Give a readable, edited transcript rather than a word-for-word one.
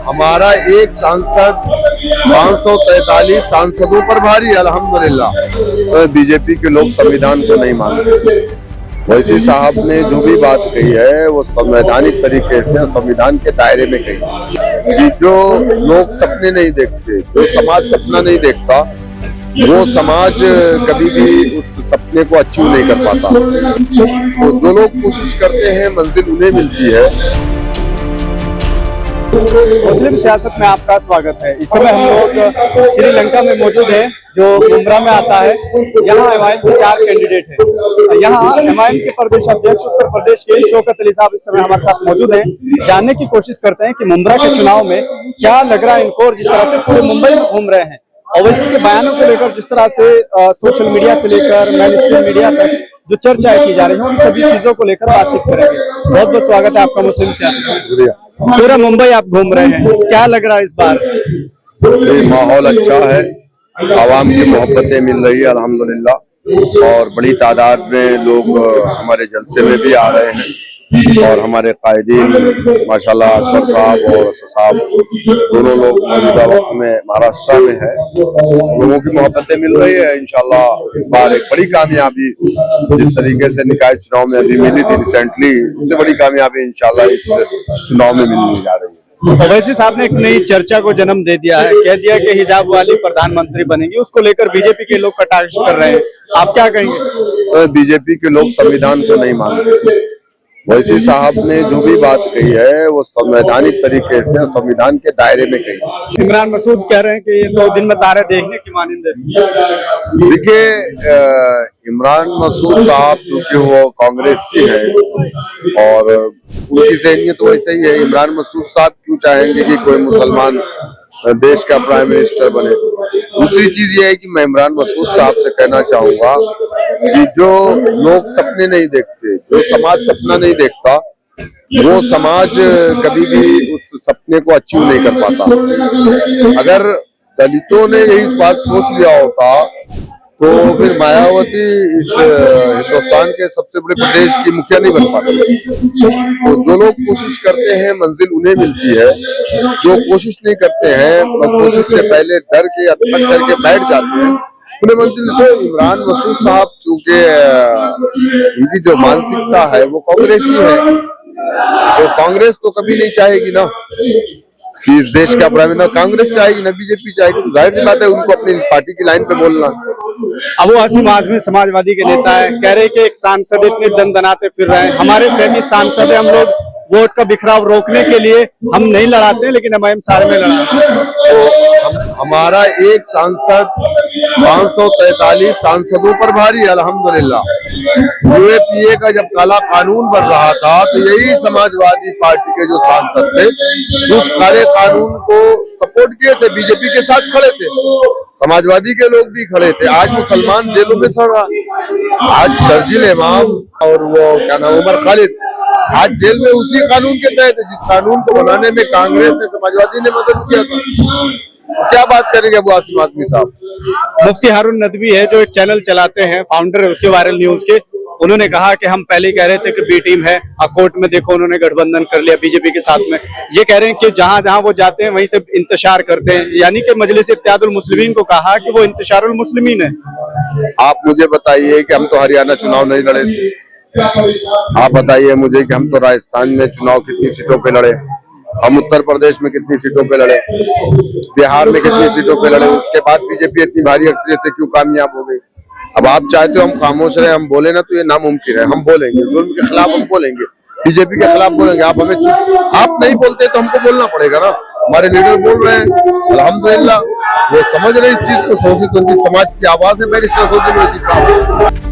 हमारा एक सांसद 543 सांसदों पर भारी है अल्हम्दुलिल्लाह। तो बीजेपी के लोग संविधान को नहीं मानते। वैसी साहब ने जो भी बात कही है वो संवैधानिक तरीके से संविधान के दायरे में कही कि जो लोग सपने नहीं देखते, जो समाज सपना नहीं देखता, वो समाज कभी भी उस सपने को अचीव नहीं कर पाता। तो जो लोग कोशिश करते हैं मंजिल उन्हें मिलती है। मुस्लिम सियासत में आपका स्वागत है। इस समय हम लोग श्रीलंका में मौजूद हैं, जो मुंब्रा में आता है। यहाँ एमआईएम के 4 कैंडिडेट हैं। यहाँ एमआईएम के प्रदेश अध्यक्ष उत्तर प्रदेश के शौकत अली साहब इस समय हमारे साथ मौजूद हैं। जानने की कोशिश करते हैं कि मुंब्रा के चुनाव में क्या लग रहा है इनको, और जिस तरह से पूरे मुंबई में घूम रहे हैं ओवैसी के बयानों को लेकर, जिस तरह से सोशल मीडिया से लेकर मेन स्ट्रीम मीडिया तक जो चर्चाएं की जा रही है, उन सभी चीजों को लेकर बातचीत करेंगे। बहुत बहुत स्वागत है आपका मुस्लिम सियासत में। पूरा मुंबई आप घूम रहे हैं, क्या लग रहा है इस बार? माहौल अच्छा है, आवाम की मोहब्बतें मिल रही है अल्हम्दुलिल्लाह, और बड़ी तादाद में लोग हमारे जलसे में भी आ रहे हैं। और हमारे कायदीन माशाल्लाह अकबर साहब और साहब दोनों लोग मौजूदा वक्त में महाराष्ट्र में है। लोगों की मोहब्बतें मिल रही है। इंशाल्लाह इस बार एक बड़ी कामयाबी जिस तरीके से निकाय चुनाव में अभी मिली थी रिसेंटली, उससे बड़ी कामयाबी इंशाल्लाह इस चुनाव में मिलने जा रही है। ओवैसी साहब ने एक नई चर्चा को जन्म दे दिया है, कह दिया कि हिजाब वाली प्रधानमंत्री बनेगी। उसको लेकर बीजेपी के लोग कटाक्ष कर रहे हैं, आप क्या कहेंगे? तो बीजेपी के लोग संविधान को नहीं मानते। वैसी साहब ने जो भी बात कही है वो संवैधानिक तरीके से संविधान के दायरे में कही। इमरान मसूद कह रहे हैं कि ये 2 दिन में तारे देखने की मानिंद है। देखिए, इमरान मसूद साहब क्योंकि वो कांग्रेस से है और उनकी ज़हनियत तो वैसे ही है। इमरान मसूद साहब क्यों चाहेंगे कि कोई मुसलमान देश का प्राइम मिनिस्टर बने? दूसरी चीज ये है कि मैं इमरान मसूद साहब से कहना चाहूंगा कि जो लोग सपने नहीं देखते, जो समाज सपना नहीं देखता, वो समाज कभी भी उस सपने को अचीव नहीं कर पाता। अगर दलितों ने यही बात सोच लिया होता तो फिर मायावती इस हिंदुस्तान के सबसे बड़े प्रदेश की मुखिया नहीं बन पाती। तो जो लोग कोशिश करते हैं मंजिल उन्हें मिलती है, जो कोशिश नहीं करते हैं और कोशिश से पहले डर के या थक करके बैठ जाते हैं उन्हें मंजिल। तो इमरान मसूद साहब चूंकि उनकी जो मानसिकता है वो कांग्रेसी है, तो कांग्रेस तो कभी नहीं चाहेगी ना कि इस देश का प्राइम मिनिस्टर, कांग्रेस चाहेगी ना बीजेपी चाहेगी। जाहिर सी बात है उनको अपनी पार्टी की लाइन पे बोलना। अबू आसिम आजमी समाजवादी के नेता है, कह रहे कि एक सांसद इतने दनदनाते फिर रहे हैं। हमारे 37 सांसद है, हम लोग वोट का बिखराव रोकने के लिए हम नहीं लड़ाते, लेकिन एमआईएम सारे में लड़ा। तो हमारा एक सांसद 543 सांसदों पर भारी है अल्हम्दुलिल्लाह। यूएपीए का जब काला कानून बन रहा था तो यही समाजवादी पार्टी के जो सांसद थे उस काले कानून को सपोर्ट किए थे, बीजेपी के साथ खड़े थे, समाजवादी के लोग भी खड़े थे। आज मुसलमान जेलों में सड़ रहा, आज शर्जिल इमाम और वो क्या नाम उमर खालिद आज जेल में उसी कानून के तहत है जिस कानून को बनाने में कांग्रेस ने समाजवादी ने मदद किया था। क्या बात करेंगे अबू आसिम आजमी साहब? मुफ्ती हारून नदवी है जो एक चैनल चलाते हैं, फाउंडर है उसके वायरल न्यूज के। उन्होंने कहा कि हम पहले कह रहे थे कि बी टीम है, कोर्ट में देखो उन्होंने गठबंधन कर लिया बीजेपी के साथ में। ये कह रहे हैं कि जहां जहां वो जाते हैं वहीं से इंतशार करते हैं, यानी कि मजलिस इत्तेहादुल मुस्लिमीन को कहा कि वो इंतशारुल मुस्लिमीन है। आप मुझे बताइए कि हम तो हरियाणा चुनाव नहीं लड़े थे। आप बताइए मुझे कि हम तो राजस्थान में चुनाव कितनी सीटों पे लड़े, हम उत्तर प्रदेश में कितनी सीटों पे लड़े, बिहार में कितनी सीटों पे लड़े। उसके बाद बीजेपी इतनी भारी अक्सरियत से क्यों कामयाब हो गई? अब आप चाहते हो हम खामोश रहे, हम बोले ना तो ये नामुमकिन है। हम बोलेंगे, जुल्म के खिलाफ हम बोलेंगे, बीजेपी के खिलाफ बोलेंगे। आप हमें आप नहीं बोलते तो हमको बोलना पड़ेगा ना। हमारे लीडर बोल रहे हैं अल्हम्दुलिल्लाह, वो समझ रहे इस चीज को। शोषित समाज की आवाज है बैरिस्टर साहब।